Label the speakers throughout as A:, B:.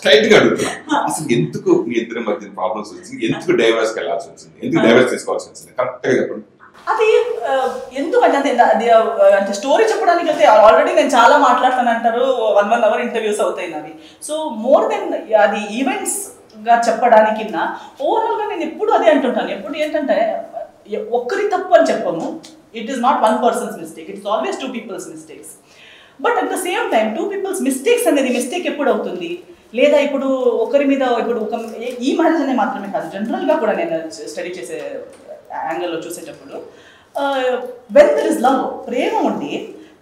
A: Straight గా అడుగుతున్నా, అసలు ఎందుకు మీ ఇద్దరి మధ్య ప్రాబ్లమ్స్ వచ్చింది, ఎందుకు డైవర్స్ వెళ్ళాల్సి వచ్చింది, ఎందుకు డైవర్స్ తీసుకోవాల్సి వచ్చింది, కరెక్ట్ గా చెప్పండి.
B: అది ఎందుకంటే అది అంటే స్టోరీ చెప్పడానికి అయితే ఆల్రెడీ నేను చాలా మాట్లాడతాను అంటారు, 1 hour ఇంటర్వ్యూస్ అవుతాయి నావి. సో మోర్ దెన్ అది ఈవెంట్స్ గా చెప్పడానికి ఓవరాల్ గా నేను ఎప్పుడు అదే అంటుంటాను. ఎప్పుడు ఏంటంటే ఒక్కరి తప్పు అని చెప్పము, it is not 1 person's mistake, it is always 2 people's mistakes. But at the same time 2 people's mistakes అనేది మిస్టేక్ ఎప్పుడు అవుతుంది, లేదా ఇప్పుడు ఒకరి మీద ఇప్పుడు ఈ మ్యారేజ్ అనే మాత్రమే కాదు, జనరల్గా కూడా నేను స్టడీ చేసే యాంగిల్లో చూసేటప్పుడు వెన్ దర్ ఇస్ లవ్, ప్రేమ ఉండి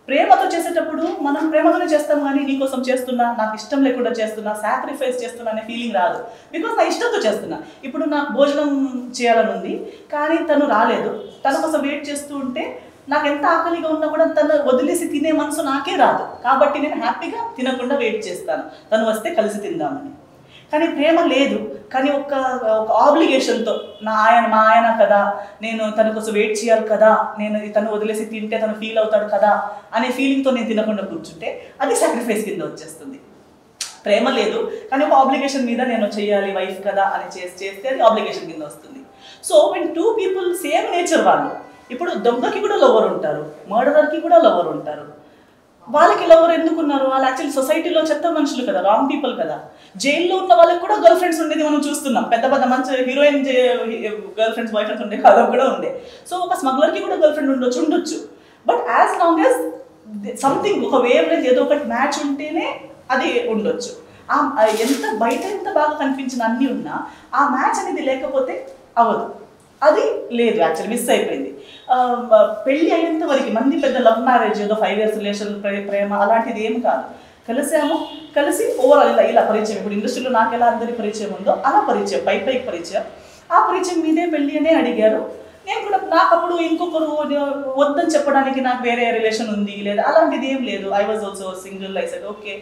B: ప్రేమతో చేసేటప్పుడు మనం ప్రేమతోనే చేస్తాం, కానీ నీకోసం చేస్తున్నా, నాకు ఇష్టం లేకుండా చేస్తున్నా, సాక్రిఫైస్ చేస్తున్నా అనే ఫీలింగ్ రాదు. బికాస్ నా ఇష్టంతో చేస్తున్నా. ఇప్పుడు నాకు భోజనం చేయాలని ఉంది కానీ తను రాలేదు, తన కోసం వెయిట్ చేస్తూ ఉంటే నాకు ఎంత ఆకలిగా ఉన్నా కూడా తను వదిలేసి తినే మనసు నాకే రాదు. కాబట్టి నేను హ్యాపీగా తినకుండా వెయిట్ చేస్తాను, తను వస్తే కలిసి తిందామని. కానీ ప్రేమ లేదు, కానీ ఒక ఆబ్లిగేషన్తో మా ఆయన కదా, నేను తన కోసం వెయిట్ చేయాలి కదా, నేను తను వదిలేసి తింటే తను ఫీల్ అవుతాడు కదా అనే ఫీలింగ్తో నేను తినకుండా కూర్చుంటే అది సాక్రిఫైస్ కింద వచ్చేస్తుంది. ప్రేమ లేదు కానీ ఒక ఆబ్లిగేషన్ మీద నేను చేయాలి వైఫ్ కదా అని చేస్తే అది ఆబ్లిగేషన్ కింద వస్తుంది. So when 2 people same nature వాళ్ళు, ఇప్పుడు దొంగకి కూడా లవర్ ఉంటారు, మర్డరర్కి కూడా లవర్ ఉంటారు. వాళ్ళకి లవర్ ఎందుకున్నారు, వాళ్ళు యాక్చువల్లీ సొసైటీలో చెత్త మనుషులు కదా, రాంగ్ పీపుల్ కదా. జైల్లో ఉన్న వాళ్ళకి కూడా గర్ల్ ఫ్రెండ్స్ ఉండేది మనం చూస్తున్నాం, పెద్ద పెద్ద మంచి heroine girlfriends boyfriends ఉండే కాలం కూడా ఉండే. సో ఒక స్మగ్లర్కి కూడా గర్ల్ ఫ్రెండ్ ఉండొచ్చు. But as long as something ఒక వేవ్ లెంత్ ఏదో ఒకటి మ్యాచ్ ఉంటేనే అది ఉండొచ్చు. ఎంత బయట ఎంత బాగా కనిపించిన అన్నీ ఉన్నా ఆ మ్యాచ్ అనేది లేకపోతే అవ్వదు. అది లేదు, యాక్చువల్లీ మిస్ అయిపోయింది. పెళ్ళి అయ్యేంత వరకు మంది పెద్ద లవ్ మ్యారేజ్ ఏదో 5 years రిలేషన్ ప్రేమ అలాంటిది ఏం కాదు. కలిసి ఓవరాల్ ఇలా పరిచయం. ఇప్పుడు ఇండస్ట్రీలో నాకు ఎలా అందరి పరిచయం ఉందో అలా పరిచయం, పైకి పరిచయం. ఆ పరిచయం మీదే పెళ్ళి అనే అడిగారు. నేను కూడా నాకు అప్పుడు ఇంకొకరు వద్దని చెప్పడానికి నాకు వేరే రిలేషన్ ఉంది లేదా అలాంటిది ఏం లేదు. I was also single. I said okay.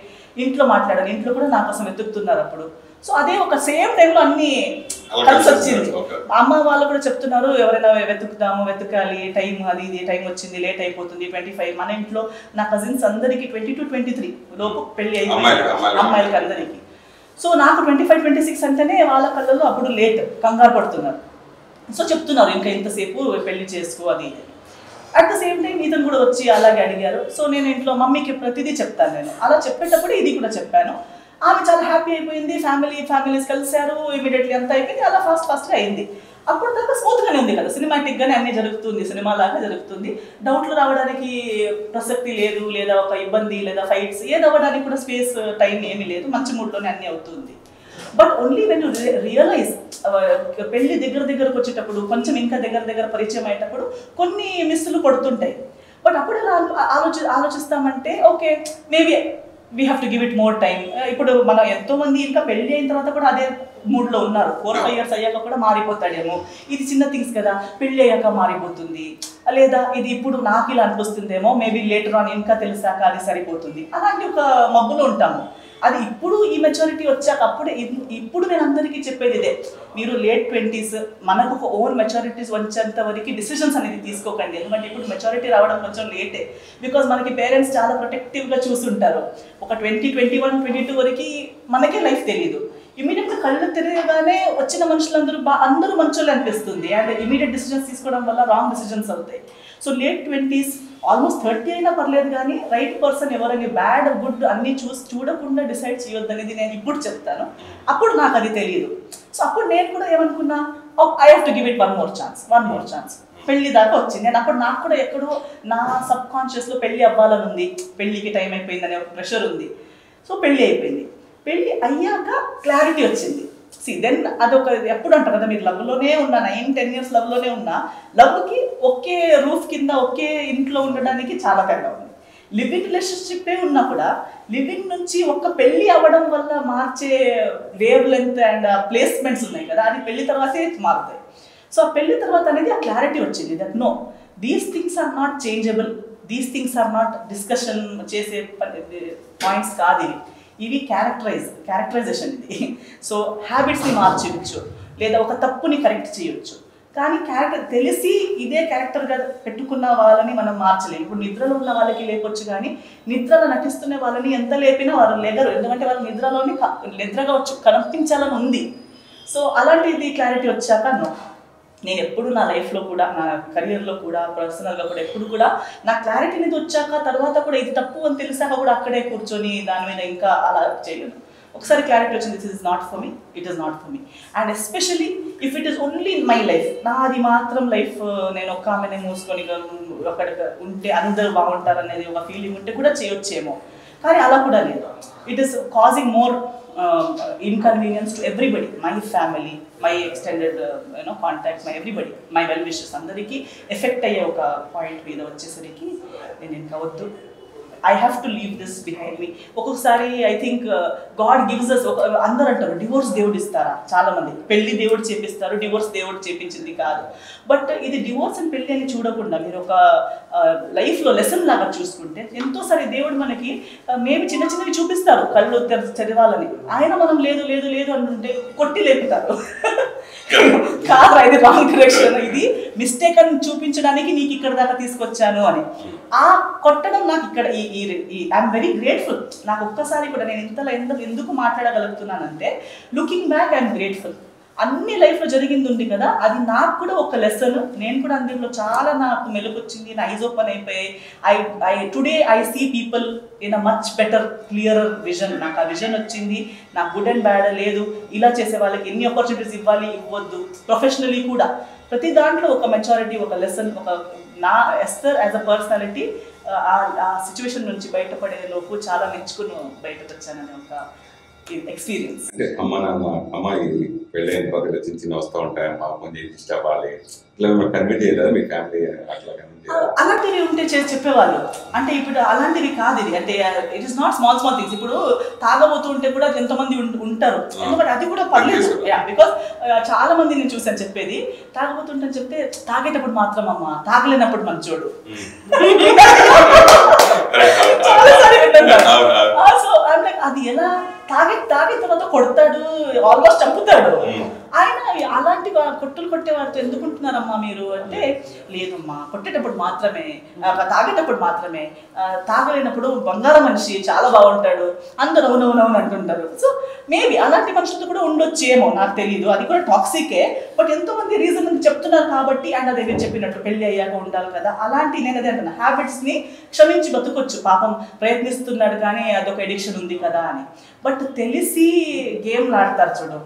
B: ఇంట్లో మాట్లాడాను, ఇంట్లో కూడా నా కోసం వెతుకుతున్నారు అప్పుడు. సో అదే ఒక సేమ్ టైంలో అన్నీ కలిసి వచ్చింది. అమ్మ వాళ్ళు కూడా చెప్తున్నారు ఎవరైనా వెతకాలి, టైం అది ఇది టైం వచ్చింది, లేట్ అయిపోతుంది. 25 మన ఇంట్లో నా కజిన్స్ అందరికి 22-23 లోపు పెళ్లి అయిపోయింది అమ్మాయిలకి అందరికీ. సో నాకు 25-26 అంటేనే వాళ్ళ కళ్ళల్లో అప్పుడు లేట్, కంగారు పడుతున్నారు. సో చెప్తున్నారు ఇంకా ఇంతసేపు పెళ్లి చేసుకో అది. అట్ ద సేమ్ టైం ఇతను కూడా వచ్చి అలాగే అడిగారు. సో నేను ఇంట్లో మమ్మీకి ప్రతిదీ చెప్తాను. నేను అలా చెప్పేటప్పుడు ఇది కూడా చెప్పాను. ఆమె చాలా హ్యాపీ అయిపోయింది. ఫ్యామిలీస్ కలిశారు, ఇమీడియట్లీ అంతా అయిపోయింది. అలా ఫాస్ట్గా అయింది. అప్పుడు దాకా స్మూత్గానే ఉంది కదా, సినిమాటిక్గానే అన్నీ జరుగుతుంది, సినిమా లాగా జరుగుతుంది. డౌట్లు రావడానికి ప్రసక్తి లేదు, లేదా ఒక ఇబ్బంది లేదా ఫైట్స్ ఏది అవ్వడానికి కూడా స్పేస్ టైం ఏమీ లేదు, మంచి మూడ్లోనే అన్నీ అవుతుంది. But only when you realise పెళ్లి దగ్గరకు వచ్చేటప్పుడు కొంచెం ఇంకా దగ్గర పరిచయం అయ్యేటప్పుడు కొన్ని మిస్సులు పడుతుంటాయి. బట్ అప్పుడు ఎలా ఆలోచిస్తామంటే okay maybe we have to give it more time. ఇప్పుడు మనం ఎంతోమంది ఇంకా పెళ్లి అయిన తర్వాత కూడా అదే మూడ్లో ఉన్నారు. 4-5 years అయ్యాక కూడా మారిపోతాడేమో, ఇది చిన్న థింగ్స్ కదా, పెళ్ళి అయ్యాక మారిపోతుంది, లేదా ఇది ఇప్పుడు నాకు ఇలా అనిపిస్తుందేమో, మేబీ లేటర్ ఆన్ ఇంకా తెలిసాక అది సరిపోతుంది, అలాంటి ఒక మబ్బులో ఉంటాము. అది ఇప్పుడు ఈ మెచ్యూరిటీ వచ్చాక అప్పుడే. ఇప్పుడు నేను అందరికీ చెప్పేది ఇదే, మీరు లేట్ 20s మనకు ఒక ఓన్ మెచ్యూరిటీస్ వచ్చేంత వరకు డిసిషన్స్ అనేది తీసుకోకండి. ఎందుకంటే ఇప్పుడు మెచ్యూరిటీ రావడం కొంచెం లేటే. బికాజ్ మనకి పేరెంట్స్ చాలా ప్రొటెక్టివ్గా చూస్తుంటారు. ఒక 20, 21, 22 వరకు మనకే లైఫ్ తెలియదు. ఇమీడియట్గా కళ్ళు తిరగగానే వచ్చిన మనుషులందరూ అందరూ మంచోళ్ళు అనిపిస్తుంది. అండ్ ఇమీడియట్ డిసిజన్స్ తీసుకోవడం వల్ల రాంగ్ డిసిజన్స్ అవుతాయి. సో లేట్ 20s ఆల్మోస్ట్ 30 అయినా పర్లేదు, కానీ రైట్ పర్సన్ ఎవరని బ్యాడ్ గుడ్ అన్నీ చూడకుండా డిసైడ్ చేయొద్దు అనేది నేను ఇప్పుడు చెప్తాను. అప్పుడు నాకు అది తెలియదు. సో అప్పుడు నేను కూడా ఏమనుకున్నా, I have to give it one more chance. పెళ్లి దాకా వచ్చింది. నేను అప్పుడు నాకు కూడా ఎక్కడో నా సబ్ కాన్షియస్లో పెళ్ళి అవ్వాలని ఉంది, పెళ్ళికి టైం అయిపోయింది అనే ఒక ప్రెషర్ ఉంది. సో పెళ్ళి అయిపోయింది. పెళ్ళి అయ్యాక క్లారిటీ వచ్చింది. దెన్ అదొక ఎప్పుడు అంటారు కదా, మీరు లవ్లోనే ఉన్నా 9-10 years లవ్లోనే ఉన్నా, లవ్కి ఒకే రూఫ్ కింద ఒకే ఇంట్లో ఉండడానికి చాలా తేడా ఉంది. లివింగ్ రిలేషన్షిప్పే ఉన్నా కూడా లివింగ్ నుంచి ఒక్క పెళ్ళి అవ్వడం వల్ల మార్చే వేవ్ లెంత్ అండ్ ప్లేస్మెంట్స్ ఉన్నాయి కదా, అది పెళ్లి తర్వాతే మారుతాయి. సో ఆ పెళ్లి తర్వాత అనేది ఆ క్లారిటీ వచ్చింది that no, these things are not changeable, these things are not discussion చేసే పాయింట్స్ కాదు ఇవి క్యారెక్టరైజేషన్ ఇది. సో హ్యాబిట్స్ని మార్చేయచ్చు, లేదా ఒక తప్పుని కరెక్ట్ చేయొచ్చు, కానీ క్యారెక్టర్ తెలిసి ఇదే క్యారెక్టర్గా పెట్టుకున్న వాళ్ళని మనం మార్చలేము. ఇప్పుడు నిద్రలో ఉన్న వాళ్ళకి లేపొచ్చు, కానీ నిద్రలో నటిస్తున్న వాళ్ళని ఎంత లేపినా వాళ్ళు లేగరు, ఎందుకంటే వాళ్ళు నిద్రగా వచ్చి కనిపించాలని ఉంది. సో అలాంటిది క్లారిటీ వచ్చాక నేను ఎప్పుడు నా లైఫ్లో కూడా, నా కెరియర్లో కూడా, పర్సనల్గా కూడా ఎప్పుడు కూడా నా క్లారిటీ అనేది వచ్చాక తర్వాత కూడా ఇది తప్పు అని తెలిసాక కూడా అక్కడే కూర్చొని దాని మీద ఇంకా అలా చేయలేను. ఒకసారి క్లారిటీ వచ్చింది, this is not for me, it is not for me. And especially if it is only in my life, నాది మాత్రం లైఫ్, నేను ఒక్క ఆమెనే మూసుకొని అక్కడ ఉంటే అందరూ బాగుంటారు అనేది ఒక ఫీలింగ్ ఉంటే కూడా చేయొచ్చేమో, కానీ అలా కూడా లేదు. It is causing more inconvenience to everybody, my family, my extended contacts, my everybody, my well wishes, అందరికి ఎఫెక్ట్ అయ్యే ఒక పాయింట్ మీద వచ్చేసరికి నేను ఇంకా వద్దు, I have to leave this behind me. ఒక్కొక్కసారి I think God gives us, అందరు అంటారు డివోర్స్ దేవుడు ఇస్తారా, చాలా మంది పెళ్లి దేవుడు చేపిస్తారు, డివోర్స్ దేవుడు చేపించింది కాదు. బట్ ఇది డివోర్స్ అండ్ పెళ్లి అని చూడకుండా మీరు ఒక లైఫ్లో లెసన్ లాగా చూసుకుంటే, ఎంతోసారి దేవుడు మనకి మేబీ చిన్న చిన్నవి చూపిస్తారు కళ్ళు చదివాలని, ఆయన మనం లేదు లేదు లేదు అంటుంటే కొట్టి లేపుతారు. కాదు, ఇది రాంగ్ డైరెక్షన్, ఇది మిస్టేక్ అని చూపించడానికి నీకు ఇక్కడ దాకా తీసుకొచ్చాను అని. ఆ కొట్టడం నాకు ఇక్కడ ఐఎమ్ వెరీ గ్రేట్ఫుల్. నాకు ఒక్కసారి కూడా నేను ఇంతలా ఎందుకు మాట్లాడగలుగుతున్నానంటే, లుకింగ్ బ్యాక్ ఐఎమ్ గ్రేట్ఫుల్. అన్ని లైఫ్లో జరిగింది ఉంది కదా, అది నాకు కూడా ఒక లెసన్. నేను కూడా అందులో చాలా నాకు మెలుకొచ్చింది, నా ఐజ్ ఓపెన్ అయిపోయాయి. Today I see people in a much better clearer vision. నాకు ఆ విజన్ వచ్చింది. నాకు గుడ్ అండ్ బ్యాడ్ లేదు, ఇలా చేసే వాళ్ళకి ఎన్ని ఆపర్చునిటీస్ ఇవ్వాలి, ఇవ్వద్దు, ప్రొఫెషనలీ కూడా ప్రతి దాంట్లో ఒక మెచ్యూరిటీ, ఒక లెసన్, ఒక నా ఎస్తర్ యాజ్ అ పర్సనాలిటీ ఆ సిచ్యువేషన్ నుంచి బయటపడేలోపు చాలా మెచ్చుకుని బయటకు వచ్చానని ఒక ఎక్స్పీరియన్స్.
A: అంటే అమ్మ నాన్న అమ్మాయి పెళ్ళైన తర్వాత చిన్న చిన్న వస్తూ ఉంటాయి, అమ్మ కొంచెం ఇష్ట అవ్వాలి, ఇట్లా కన్విన్స్ చేయదా మీ ఫ్యామిలీ? అట్లా
B: అలాంటివి ఉంటే చెప్పేవాళ్ళు. అంటే ఇప్పుడు అలాంటివి కాదు ఇది, అంటే it is not small small things. ఇప్పుడు తాగబోతూ ఉంటే కూడా ఎంతమంది ఉంటారు, ఎందుకంటే అది కూడా పర్లేదు. బికాస్ చాలా మంది నేను చూసాను చెప్పేది, తాగబోతుంటే చెప్తే తాగేటప్పుడు మాత్రం అమ్మ, తాగలేనప్పుడు మంచోడు. సో అది ఎలా తాగిన తర్వాత కొడతాడు, ఆల్మోస్ట్ చంపుతాడు. ఆయన అలాంటి కొట్టులు కొట్టే వారితో ఎందుకుంటున్నారమ్మా మీరు అంటే, లేదమ్మా కొట్టేటప్పుడు మాత్రమే, తాగేటప్పుడు మాత్రమే, తాగలేనప్పుడు బంగారం మనిషి చాలా బాగుంటాడు, అందరూ అవునవునవును అంటుంటారు. సో మేబీ అలాంటి మనుషులతో కూడా ఉండొచ్చేమో, నాకు తెలియదు, అది కూడా టాక్సికే. బట్ ఎంతోమంది రీజన్ చెప్తున్నారు కాబట్టి, అండ్ అదే చెప్పినట్టు పెళ్లి అయ్యాక ఉండాలి కదా, అలాంటి నేను అదే అంటున్నా, హ్యాబిట్స్ని క్షమించి బతుకొచ్చు, పాపం ప్రయత్నిస్తున్నాడు కానీ అదొక ఎడిక్షన్ ఉంది కదా అని. బట్ తెలిసి గేమ్లు ఆడతారు చూడు,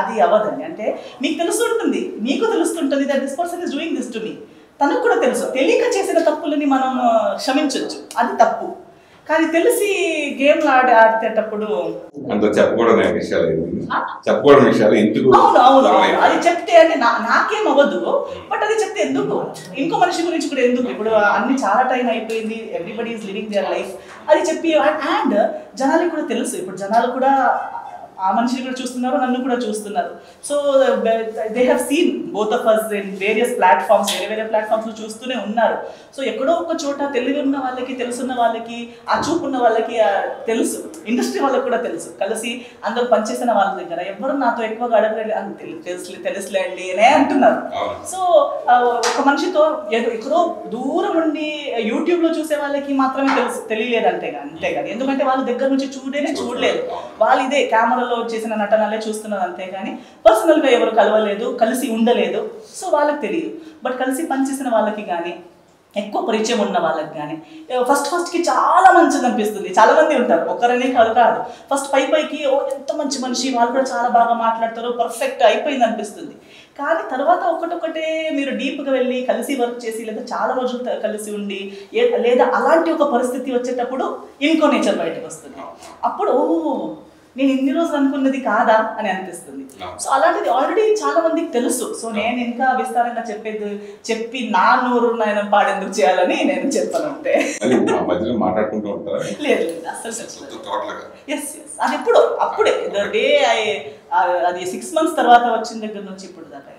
B: అది అవ్వదండి. అంటే మీకు తెలుస్తుంటుంది, మీకు తెలుస్తుంటుంది that this person is doing this to me, తనకు కూడా తెలుసు. తెలియక చేసిన తప్పులని మనం క్షమించవచ్చు, అది తప్పు. కానీ తెలిసి గేమ్లు ఆడేటప్పుడు
A: చెప్పుకోవడం విషయాలు ఎందుకు?
B: అవును అది చెప్తే అంటే నాకేం అవ్వదు, బట్ అది చెప్తే ఎందుకు, ఇంకో మనిషి గురించి కూడా ఎందుకు? ఇప్పుడు అన్ని చాలా టైం అయిపోయింది, everybody is living their life, అది చెప్పి. అండ్ జనాలకు కూడా తెలుసు, ఇప్పుడు జనాలు కూడా ఆ మనిషిని కూడా చూస్తున్నారు, నన్ను కూడా చూస్తున్నారు. So they have seen both of us in various platforms, వేరే ప్లాట్ఫామ్స్లో చూస్తూనే ఉన్నారు. సో ఎక్కడో ఒక చోట తెలివి ఉన్న వాళ్ళకి, తెలుసున్న వాళ్ళకి, ఆ చూపు ఉన్న వాళ్ళకి తెలుసు, ఇండస్ట్రీ వాళ్ళకి కూడా తెలుసు, కలిసి అందరూ పనిచేసిన వాళ్ళ దగ్గర ఎవరు నాతో ఎక్కువగా అడగలేదు, తెలుసులేండి అనే అంటున్నారు. సో ఒక మనిషితో ఎక్కడో దూరం ఉండి యూట్యూబ్లో చూసే వాళ్ళకి మాత్రమే తెలియలేదు అంతేగాని, ఎందుకంటే వాళ్ళ దగ్గర నుంచి చూడలేదు, వాళ్ళు ఇదే కెమెరాలో చేసిన నటనలే చూస్తున్నారు అంతేగాని పర్సనల్గా ఎవరు కలవలేదు, కలిసి ఉండలేదు. సో వాళ్ళకి తెలియదు. బట్ కలిసి పనిచేసిన వాళ్ళకి కానీ, ఎక్కువ పరిచయం ఉన్న వాళ్ళకి కానీ ఫస్ట్కి చాలా మంచిది అనిపిస్తుంది. చాలా మంది ఉంటారు, ఒక్కరనే కాదు, ఫస్ట్ పైకి ఓ ఎంత మంచి మనిషి, వాళ్ళు కూడా చాలా బాగా మాట్లాడతారు, పర్ఫెక్ట్ అయిపోయింది అనిపిస్తుంది. కానీ తర్వాత ఒకటొకటే మీరు డీప్గా వెళ్ళి కలిసి వర్క్ చేసి, లేదా చాలా రోజులు కలిసి ఉండి, లేదా అలాంటి ఒక పరిస్థితి వచ్చేటప్పుడు ఇంకో నేచర్ బయటకు వస్తుంది. అప్పుడు నేను ఇన్ని రోజులు అనుకున్నది కాదా అని అనిపిస్తుంది. సో అలాంటిది ఆల్రెడీ చాలా మందికి తెలుసు. సో నేను ఇంకా విస్తారంగా చెప్పి నా నోరు నాయన పాడేందుకు చేయాలని నేను చెప్పను అంతే. లేదు అసలు ఎస్ అది అప్పుడే డే అది 6 months తర్వాత వచ్చిన దగ్గర నుంచి ఇప్పుడు దాకా.